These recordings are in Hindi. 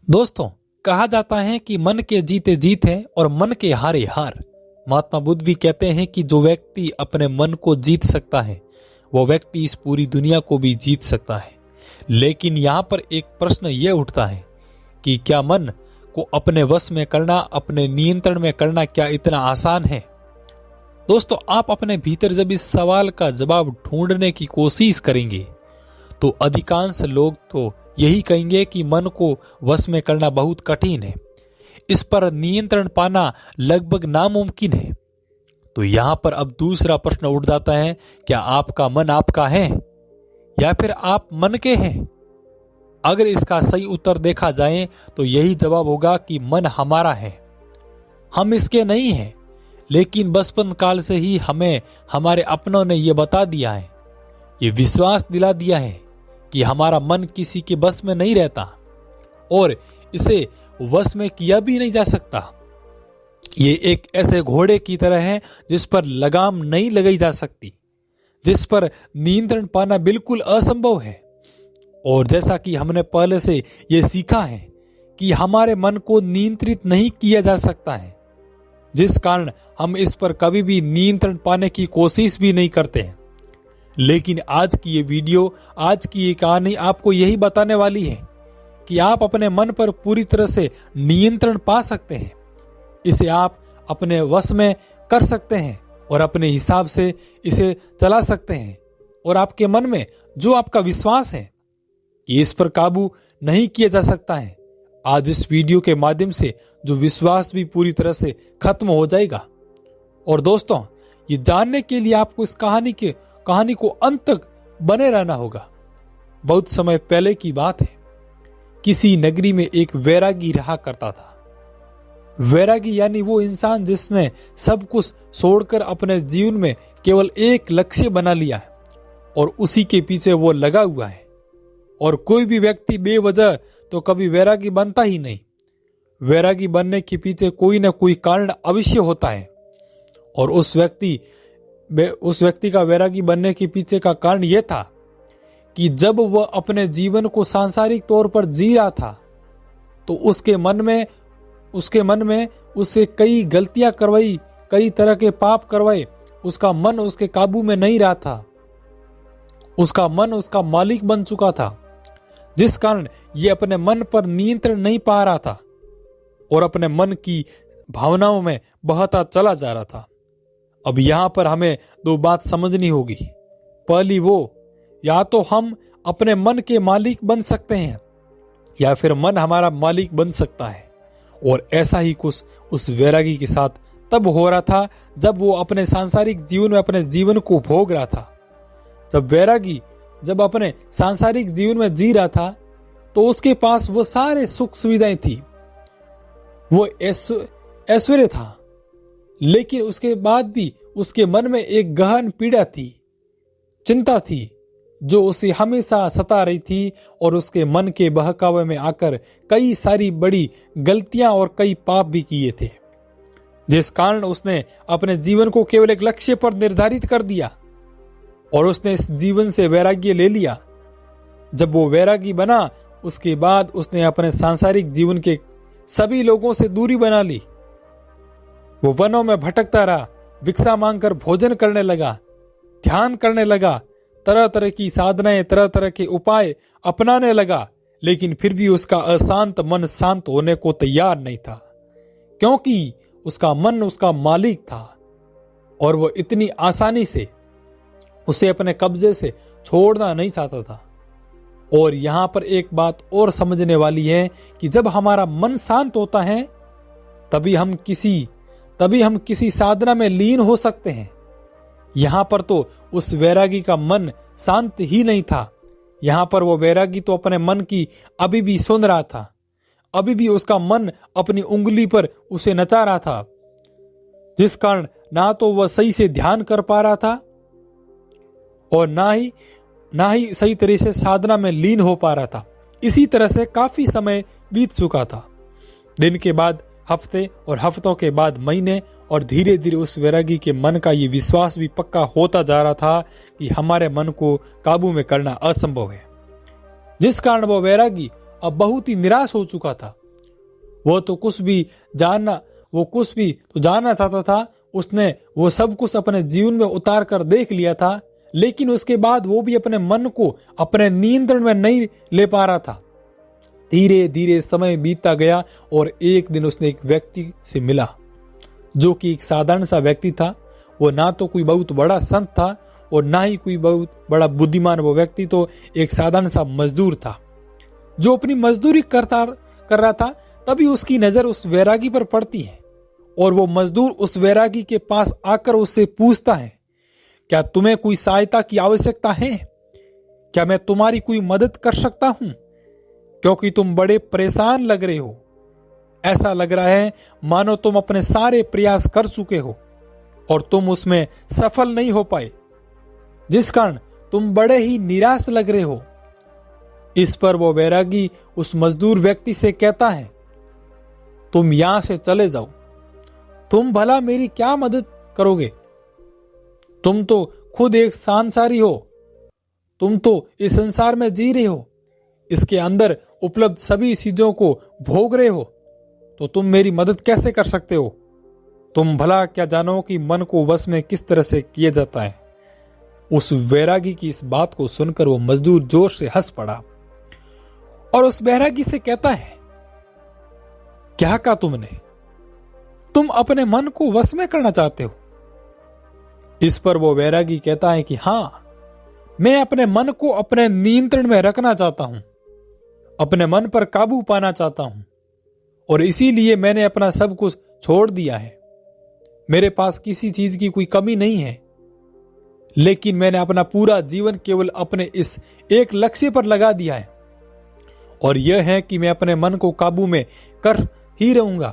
दोस्तों, कहा जाता है कि मन के जीते जीत है और मन के हारे हार। महात्मा बुद्ध भी कहते हैं कि जो व्यक्ति अपने मन को जीत सकता है वो व्यक्ति इस पूरी दुनिया को भी जीत सकता है। लेकिन यहाँ पर एक प्रश्न ये उठता है कि क्या मन को अपने वश में करना, अपने नियंत्रण में करना क्या इतना आसान है? दोस्तों, आप अपने भीतर जब इस सवाल का जवाब ढूंढने की कोशिश करेंगे तो अधिकांश लोग तो यही कहेंगे कि मन को वश में करना बहुत कठिन है, इस पर नियंत्रण पाना लगभग नामुमकिन है। तो यहां पर अब दूसरा प्रश्न उठ जाता है, क्या आपका मन आपका है या फिर आप मन के हैं? अगर इसका सही उत्तर देखा जाए तो यही जवाब होगा कि मन हमारा है, हम इसके नहीं हैं। लेकिन बचपन काल से ही हमें हमारे अपनों ने यह बता दिया है, ये विश्वास दिला दिया है कि हमारा मन किसी के बस में नहीं रहता और इसे वश में किया भी नहीं जा सकता। ये एक ऐसे घोड़े की तरह है जिस पर लगाम नहीं लगाई जा सकती, जिस पर नियंत्रण पाना बिल्कुल असंभव है। और जैसा कि हमने पहले से ये सीखा है कि हमारे मन को नियंत्रित नहीं किया जा सकता है, जिस कारण हम इस पर कभी भी नियंत्रण पाने की कोशिश भी नहीं करते हैं। लेकिन आज की ये वीडियो, आज की ये कहानी आपको यही बताने वाली है कि आप अपने मन पर पूरी तरह से नियंत्रण पा सकते हैं। इसे आप अपने वश में कर सकते हैं और अपने हिसाब से इसे चला सकते हैं। और आपके मन में जो आपका विश्वास है कि इस पर काबू नहीं किया जा सकता है, आज इस वीडियो के माध्यम से जो विश्वास भी पूरी तरह से खत्म हो जाएगा। और दोस्तों, ये जानने के लिए आपको इस कहानी को अंत तक बने रहना होगा। बहुत समय पहले की बात है, किसी नगरी में एक वैरागी रहा करता था। वैरागी यानी वो इंसान जिसने सब कुछ छोड़कर अपने जीवन में केवल एक लक्ष्य बना लिया है और उसी के पीछे वो लगा हुआ है। और कोई भी व्यक्ति बेवजह तो कभी वैरागी बनता ही नहीं। वैरागी बनने के पीछे कोई ना कोई कारण अवश्य होता है। और उस व्यक्ति का वैरागी बनने के पीछे का कारण यह था कि जब वह अपने जीवन को सांसारिक तौर पर जी रहा था तो उसके मन में उससे कई गलतियां करवाई, कई तरह के पाप करवाए। उसका मन उसके काबू में नहीं रहा था, उसका मन उसका मालिक बन चुका था, जिस कारण ये अपने मन पर नियंत्रण नहीं पा रहा था और अपने मन की भावनाओं में बहता चला जा रहा था। अब यहां पर हमें दो बात समझनी होगी। पहली वो, या तो हम अपने मन के मालिक बन सकते हैं या फिर मन हमारा मालिक बन सकता है। और ऐसा ही कुछ उस वैरागी के साथ तब हो रहा था जब वो अपने सांसारिक जीवन में अपने जीवन को भोग रहा था। जब वैरागी अपने सांसारिक जीवन में जी रहा था तो उसके पास वो सारे सुख सुविधाएं थी, वो ऐश्वर्य था, लेकिन उसके बाद भी उसके मन में एक गहन पीड़ा थी, चिंता थी, जो उसे हमेशा सता रही थी और उसके मन के बहकावे में आकर कई सारी बड़ी गलतियां और कई पाप भी किए थे, जिस कारण उसने अपने जीवन को केवल एक लक्ष्य पर निर्धारित कर दिया और उसने इस जीवन से वैराग्य ले लिया। जब वो वैरागी बना, उसके बाद उसने अपने सांसारिक जीवन के सभी लोगों से दूरी बना ली। वो वनों में भटकता रहा, भिक्षा मांगकर भोजन करने लगा, ध्यान करने लगा, तरह तरह की साधनाएं, तरह तरह के उपाय अपनाने लगा। लेकिन फिर भी उसका अशांत मन शांत होने को तैयार नहीं था, क्योंकि उसका मन उसका मालिक था और वो इतनी आसानी से उसे अपने कब्जे से छोड़ना नहीं चाहता था। और यहां पर एक बात और समझने वाली है कि जब हमारा मन शांत होता है तभी हम किसी साधना में लीन हो सकते हैं। यहां पर तो उस वैरागी का मन शांत ही नहीं था। यहां पर वो वैरागी तो अपने मन की अभी भी सुन रहा था, अभी भी उसका मन अपनी उंगली पर उसे नचा रहा था, जिस कारण ना तो वह सही से ध्यान कर पा रहा था और ना ही सही तरह से साधना में लीन हो पा रहा था। इसी तरह से काफी समय बीत चुका था। दिन के बाद हफ्ते और हफ्तों के बाद महीने, और धीरे धीरे उस वैरागी के मन का ये विश्वास भी पक्का होता जा रहा था कि हमारे मन को काबू में करना असंभव है, जिस कारण वो वैरागी अब बहुत ही निराश हो चुका था। वो कुछ भी तो जानना चाहता था। उसने वो सब कुछ अपने जीवन में उतार कर देख लिया था, लेकिन उसके बाद वो भी अपने मन को अपने नियंत्रण में नहीं ले पा रहा था। धीरे धीरे समय बीतता गया और एक दिन उसने एक व्यक्ति से मिला जो कि एक साधारण सा व्यक्ति था। वो ना तो कोई बहुत बड़ा संत था और ना ही कोई बहुत बड़ा बुद्धिमान। वो व्यक्ति तो एक साधारण सा मजदूर था जो अपनी मजदूरी कर रहा था। तभी उसकी नजर उस वैरागी पर पड़ती है और वो मजदूर उस वैरागी के पास आकर उससे पूछता है, क्या तुम्हें कोई सहायता की आवश्यकता है? क्या मैं तुम्हारी कोई मदद कर सकता हूं? क्योंकि तुम बड़े परेशान लग रहे हो। ऐसा लग रहा है मानो तुम अपने सारे प्रयास कर चुके हो और तुम उसमें सफल नहीं हो पाए, जिस कारण तुम बड़े ही निराश लग रहे हो। इस पर वो वैरागी उस मजदूर व्यक्ति से कहता है, तुम यहां से चले जाओ। तुम भला मेरी क्या मदद करोगे? तुम तो खुद एक सांसारी हो। तुम तो इस संसार में जी रहे हो, इसके अंदर उपलब्ध सभी चीजों को भोग रहे हो, तो तुम मेरी मदद कैसे कर सकते हो? तुम भला क्या जानो कि मन को वश में किस तरह से किया जाता है? उस वैरागी की इस बात को सुनकर वो मजदूर जोर से हंस पड़ा और उस वैरागी से कहता है, क्या कहा तुमने? तुम अपने मन को वश में करना चाहते हो? इस पर वो वैरागी कहता है कि हां, मैं अपने मन को अपने नियंत्रण में रखना चाहता हूं, अपने मन पर काबू पाना चाहता हूं और इसीलिए मैंने अपना सब कुछ छोड़ दिया है। मेरे पास किसी चीज की कोई कमी नहीं है, लेकिन मैंने अपना पूरा जीवन केवल अपने इस एक लक्ष्य पर लगा दिया है और यह है कि मैं अपने मन को काबू में कर ही रहूंगा।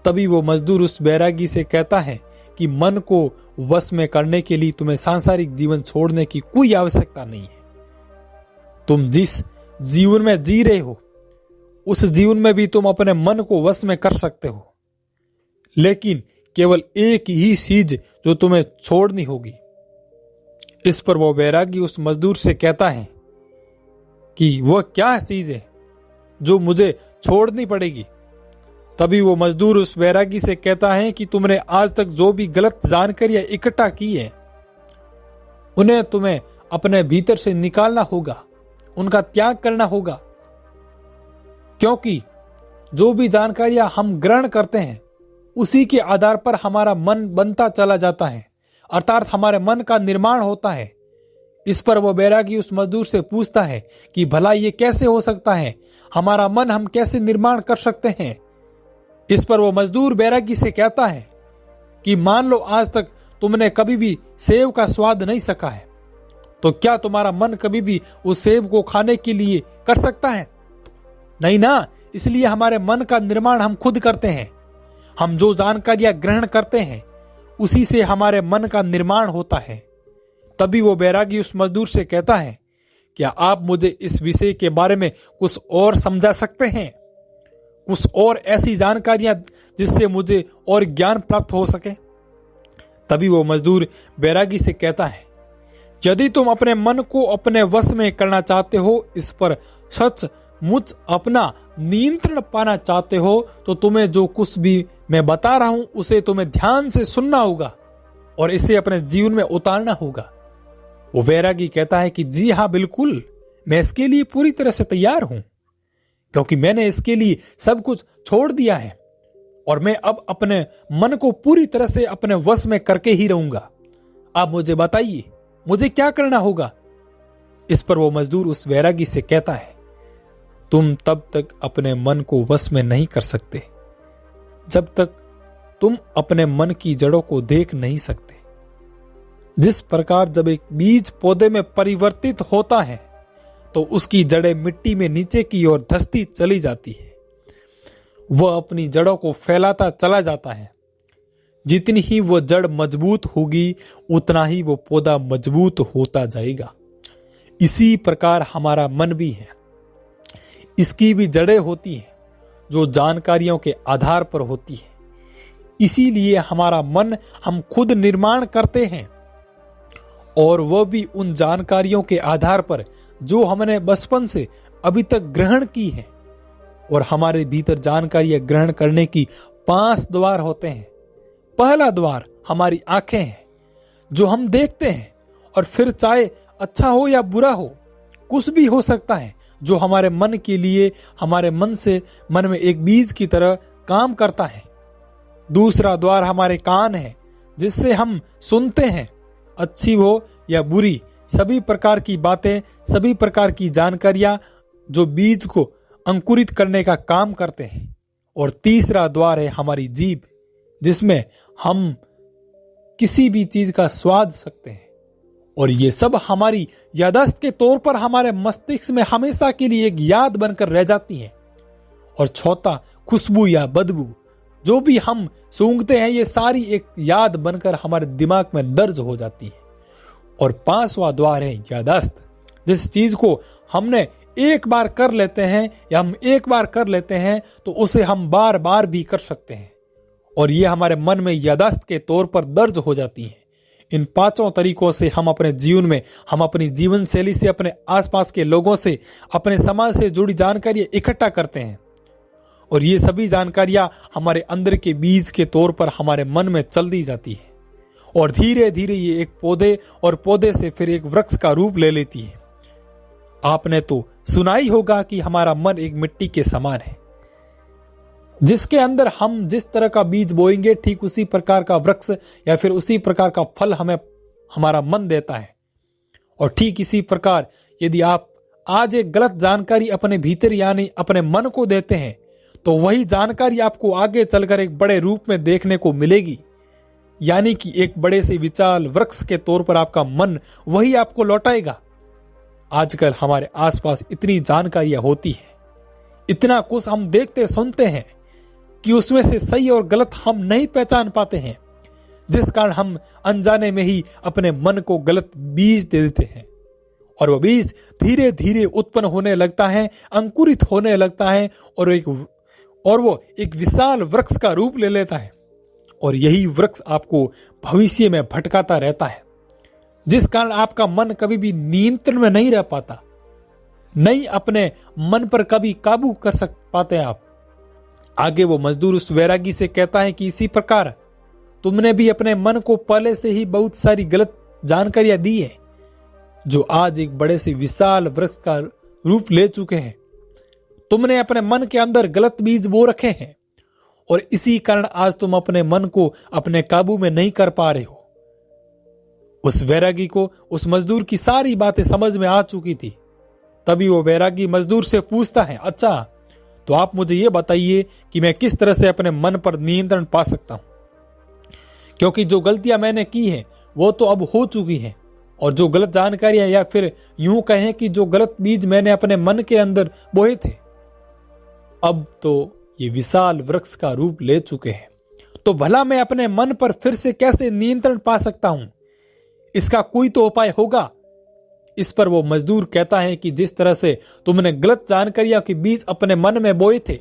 तभी वो मजदूर उस बैरागी से कहता है कि मन को वश में करने के लिए तुम्हें सांसारिक जीवन छोड़ने की कोई आवश्यकता नहीं है। तुम जिस जीवन में जी रहे हो उस जीवन में भी तुम अपने मन को वश में कर सकते हो, लेकिन केवल एक ही चीज जो तुम्हें छोड़नी होगी। इस पर वो बैरागी उस मजदूर से कहता है कि वह क्या चीज है जो मुझे छोड़नी पड़ेगी। तभी वो मजदूर उस बैरागी से कहता है कि तुमने आज तक जो भी गलत जानकारियां इकट्ठा की है उन्हें तुम्हें अपने भीतर से निकालना होगा, उनका त्याग करना होगा, क्योंकि जो भी जानकारियां हम ग्रहण करते हैं उसी के आधार पर हमारा मन बनता चला जाता है, अर्थात हमारे मन का निर्माण होता है। इस पर वो बैरागी उस मजदूर से पूछता है कि भला ये कैसे हो सकता है, हमारा मन हम कैसे निर्माण कर सकते हैं। इस पर वो मजदूर बैरागी से कहता है कि मान लो आज तक तुमने कभी भी सेब का स्वाद नहीं सका है, तो क्या तुम्हारा मन कभी भी उस सेब को खाने के लिए कर सकता है? नहीं ना। इसलिए हमारे मन का निर्माण हम खुद करते हैं। हम जो जानकारियां ग्रहण करते हैं उसी से हमारे मन का निर्माण होता है। तभी वो बैरागी उस मजदूर से कहता है, क्या आप मुझे इस विषय के बारे में कुछ और समझा सकते हैं, कुछ और ऐसी जानकारियां जिससे मुझे और ज्ञान प्राप्त हो सके? तभी वो मजदूर बैरागी से कहता है, यदि तुम अपने मन को अपने वश में करना चाहते हो, इस पर सचमुच अपना नियंत्रण पाना चाहते हो, तो तुम्हें जो कुछ भी मैं बता रहा हूं उसे तुम्हें ध्यान से सुनना होगा और इसे अपने जीवन में उतारना होगा। वो बैरागी कहता है कि जी हाँ, बिल्कुल, मैं इसके लिए पूरी तरह से तैयार हूं, क्योंकि मैंने इसके लिए सब कुछ छोड़ दिया है और मैं अब अपने मन को पूरी तरह से अपने वश में करके ही रहूंगा। आप मुझे बताइए मुझे क्या करना होगा? इस पर वो मजदूर उस बैरागी से कहता है, तुम तब तक अपने मन को वश में नहीं कर सकते जब तक तुम अपने मन की जड़ों को देख नहीं सकते। जिस प्रकार जब एक बीज पौधे में परिवर्तित होता है तो उसकी जड़ें मिट्टी में नीचे की ओर धंसती चली जाती है, वह अपनी जड़ों को फैलाता चला जाता है। जितनी ही वो जड़ मजबूत होगी उतना ही वो पौधा मजबूत होता जाएगा। इसी प्रकार हमारा मन भी है, इसकी भी जड़ें होती हैं जो जानकारियों के आधार पर होती है। इसीलिए हमारा मन हम खुद निर्माण करते हैं और वह भी उन जानकारियों के आधार पर जो हमने बचपन से अभी तक ग्रहण की है और हमारे भीतर जानकारियां ग्रहण करने की 5 द्वार होते हैं। पहला द्वार हमारी आंखें हैं, जो हम देखते हैं और फिर चाहे अच्छा हो या बुरा हो, कुछ भी हो सकता है, जो हमारे मन के लिए हमारे मन में एक बीज की तरह काम करता है। दूसरा द्वार हमारे कान है, जिससे हम सुनते हैं, अच्छी हो या बुरी, सभी प्रकार की बातें, सभी प्रकार की जानकारियां जो बीज को अंकुरित करने का काम करते हैं। और तीसरा द्वार है हमारी जीभ, जिसमें हम किसी भी चीज का स्वाद सकते हैं, और ये सब हमारी याददाश्त के तौर पर हमारे मस्तिष्क में हमेशा के लिए एक याद बनकर रह जाती हैं। और चौथा, खुशबू या बदबू, जो भी हम सूंघते हैं, ये सारी एक याद बनकर हमारे दिमाग में दर्ज हो जाती है। और 5वां द्वार है याददाश्त, जिस चीज को हमने एक बार कर लेते हैं या हम एक बार कर लेते हैं तो उसे हम बार बार भी कर सकते हैं, और ये हमारे मन में याददाश्त के तौर पर दर्ज हो जाती है। इन 5 तरीकों से हम अपने जीवन में, हम अपनी जीवन शैली से, अपने आसपास के लोगों से, अपने समाज से जुड़ी जानकारियां इकट्ठा करते हैं, और ये सभी जानकारियां हमारे अंदर के बीज के तौर पर हमारे मन में चल दी जाती है, और धीरे धीरे ये एक पौधे, और पौधे से फिर एक वृक्ष का रूप ले लेती है। आपने तो सुना ही होगा कि हमारा मन एक मिट्टी के समान है, जिसके अंदर हम जिस तरह का बीज बोएंगे, ठीक उसी प्रकार का वृक्ष या फिर उसी प्रकार का फल हमें हमारा मन देता है। और ठीक इसी प्रकार यदि आप आज एक गलत जानकारी अपने भीतर यानी अपने मन को देते हैं, तो वही जानकारी आपको आगे चलकर एक बड़े रूप में देखने को मिलेगी, यानी कि एक बड़े से विशाल वृक्ष के तौर पर आपका मन वही आपको लौटाएगा। आजकल हमारे आसपास इतनी जानकारियां होती हैं, इतना कुछ हम देखते सुनते हैं कि उसमें से सही और गलत हम नहीं पहचान पाते हैं, जिस कारण हम अनजाने में ही अपने मन को गलत बीज दे देते हैं, और वह बीज धीरे धीरे उत्पन्न होने लगता है, अंकुरित होने लगता है, और वो एक विशाल वृक्ष का रूप ले लेता है। और यही वृक्ष आपको भविष्य में भटकाता रहता है, जिस कारण आपका मन कभी भी नियंत्रण में नहीं रह पाता, नहीं अपने मन पर कभी काबू कर पाते आप। आगे वो मजदूर उस वैरागी से कहता है कि इसी प्रकार तुमने भी अपने मन को पहले से ही बहुत सारी गलत जानकारियां दी है, जो आज एक बड़े से विशाल वृक्ष का रूप ले चुके हैं। तुमने अपने मन के अंदर गलत बीज बो रखे हैं, और इसी कारण आज तुम अपने मन को अपने काबू में नहीं कर पा रहे हो। उस वैरागी को उस मजदूर की सारी बातें समझ में आ चुकी थी। तभी वो वैरागी मजदूर से पूछता है, अच्छा तो आप मुझे ये बताइए कि मैं किस तरह से अपने मन पर नियंत्रण पा सकता हूं, क्योंकि जो गलतियां मैंने की हैं वो तो अब हो चुकी हैं, और जो गलत जानकारियां या फिर यूं कहें कि जो गलत बीज मैंने अपने मन के अंदर बोए थे, अब तो ये विशाल वृक्ष का रूप ले चुके हैं। तो भला मैं अपने मन पर फिर से कैसे नियंत्रण पा सकता हूं? इसका कोई तो उपाय होगा। इस पर वो मजदूर कहता है कि जिस तरह से तुमने गलत जानकारियां के बीज अपने मन में बोए थे,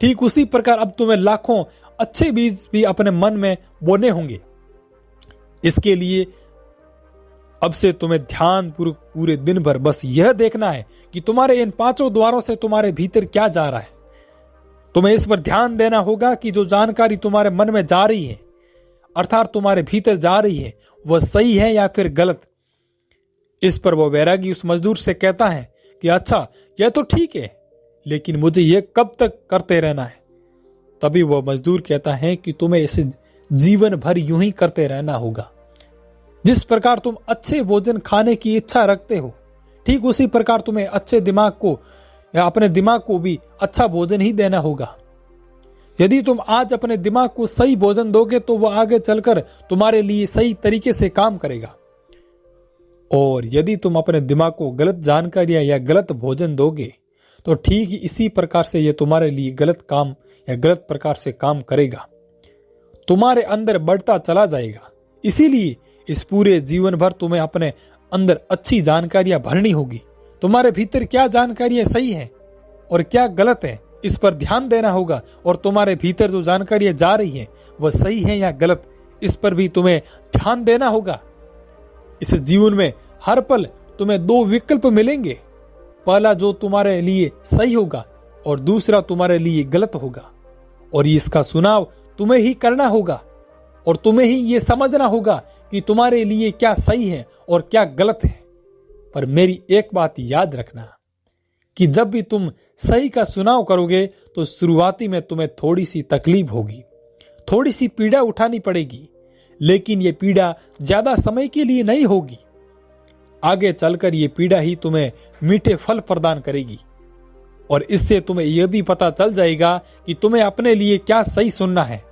ठीक उसी प्रकार अब तुम्हें लाखों अच्छे बीज भी अपने मन में बोने होंगे। इसके लिए अब से तुम्हें ध्यानपूर्वक पूरे दिन भर बस यह देखना है कि तुम्हारे इन 5 द्वारों से तुम्हारे भीतर क्या जा रहा है। तुम्हें इस पर ध्यान देना होगा कि जो जानकारी तुम्हारे मन में जा रही है, अर्थात तुम्हारे भीतर जा रही है, वह सही है या फिर गलत। इस पर वो वैरागी उस मजदूर से कहता है कि अच्छा यह तो ठीक है, लेकिन मुझे यह कब तक करते रहना है? तभी वो मजदूर कहता है कि तुम्हें इसे जीवन भर यूं ही करते रहना होगा। जिस प्रकार तुम अच्छे भोजन खाने की इच्छा रखते हो, ठीक उसी प्रकार तुम्हें अच्छे दिमाग को या अपने दिमाग को भी अच्छा भोजन ही देना होगा। यदि तुम आज अपने दिमाग को सही भोजन दोगे तो वह आगे चलकर तुम्हारे लिए सही तरीके से काम करेगा, और यदि तुम अपने दिमाग को गलत जानकारियां या गलत भोजन दोगे तो ठीक ही इसी प्रकार से यह तुम्हारे लिए गलत काम या गलत प्रकार से काम करेगा, तुम्हारे अंदर बढ़ता चला जाएगा। इसीलिए इस पूरे जीवन भर तुम्हें अपने अंदर अच्छी जानकारियां भरनी होगी। तुम्हारे भीतर क्या जानकारियां सही हैं और क्या गलत है, इस पर ध्यान देना होगा, और तुम्हारे भीतर जो जानकारियां जा रही हैं वह सही है या गलत, इस पर भी तुम्हें ध्यान देना होगा। इस जीवन में हर पल तुम्हें 2 विकल्प मिलेंगे, पहला जो तुम्हारे लिए सही होगा और दूसरा तुम्हारे लिए गलत होगा, और इसका चुनाव तुम्हें ही करना होगा और तुम्हें ही ये समझना होगा कि तुम्हारे लिए क्या सही है और क्या गलत है। पर मेरी एक बात याद रखना कि जब भी तुम सही का चुनाव करोगे तो शुरुआती में तुम्हें थोड़ी सी तकलीफ होगी, थोड़ी सी पीड़ा उठानी पड़ेगी, लेकिन ये पीड़ा ज्यादा समय के लिए नहीं होगी। आगे चलकर ये पीड़ा ही तुम्हें मीठे फल प्रदान करेगी और इससे तुम्हें यह भी पता चल जाएगा कि तुम्हें अपने लिए क्या सही सुनना है।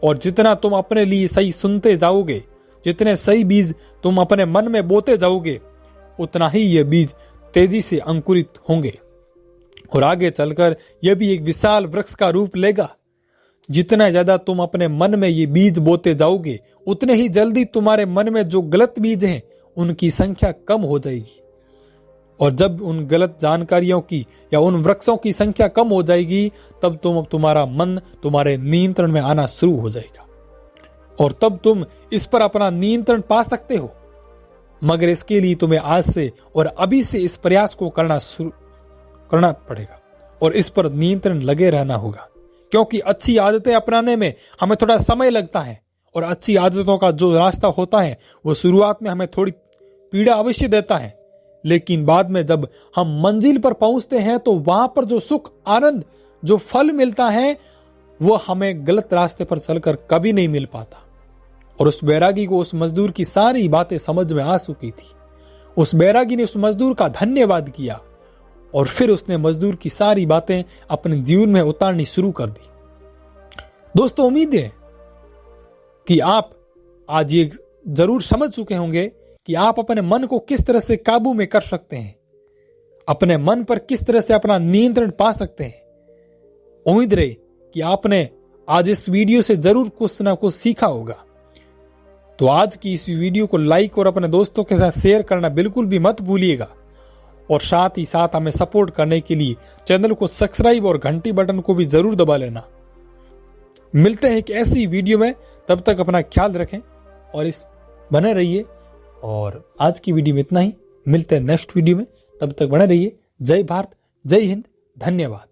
और जितना तुम अपने लिए सही सुनते जाओगे, जितने सही बीज तुम अपने मन में बोते जाओगे, उतना ही ये बीज तेजी से अंकुरित होंगे और आगे चलकर यह भी एक विशाल वृक्ष का रूप लेगा। जितना ज्यादा तुम अपने मन में ये बीज बोते जाओगे, उतने ही जल्दी तुम्हारे मन में जो गलत बीज हैं उनकी संख्या कम हो जाएगी, और जब उन गलत जानकारियों की या उन वृक्षों की संख्या कम हो जाएगी, तब तुम्हारा मन तुम्हारे नियंत्रण में आना शुरू हो जाएगा और तब तुम इस पर अपना नियंत्रण पा सकते हो। मगर इसके लिए तुम्हें आज से और अभी से इस प्रयास को करना पड़ेगा और इस पर नियंत्रण लगे रहना होगा, क्योंकि अच्छी आदतें अपनाने में हमें थोड़ा समय लगता है और अच्छी आदतों का जो रास्ता होता है वो शुरुआत में हमें थोड़ी पीड़ा अवश्य देता है, लेकिन बाद में जब हम मंजिल पर पहुंचते हैं तो वहां पर जो सुख, आनंद, जो फल मिलता है वो हमें गलत रास्ते पर चलकर कभी नहीं मिल पाता। और उस बैरागी को उस मजदूर की सारी बातें समझ में आ चुकी थी। उस बैरागी ने उस मजदूर का धन्यवाद किया और फिर उसने मजदूर की सारी बातें अपने जीवन में उतारनी शुरू कर दी। दोस्तों, उम्मीद है कि आप आज ये जरूर समझ चुके होंगे कि आप अपने मन को किस तरह से काबू में कर सकते हैं, अपने मन पर किस तरह से अपना नियंत्रण पा सकते हैं। उम्मीद रहे कि आपने आज इस वीडियो से जरूर कुछ ना कुछ सीखा होगा। तो आज की इस वीडियो को लाइक और अपने दोस्तों के साथ शेयर करना बिल्कुल भी मत भूलिएगा और साथ ही साथ हमें सपोर्ट करने के लिए चैनल को सब्सक्राइब और घंटी बटन को भी जरूर दबा लेना। मिलते हैं एक ऐसी वीडियो में, तब तक अपना ख्याल रखें और इस बने रहिए। और आज की वीडियो में इतना ही, मिलते हैं नेक्स्ट वीडियो में, तब तक बने रहिए। जय भारत, जय हिंद, धन्यवाद।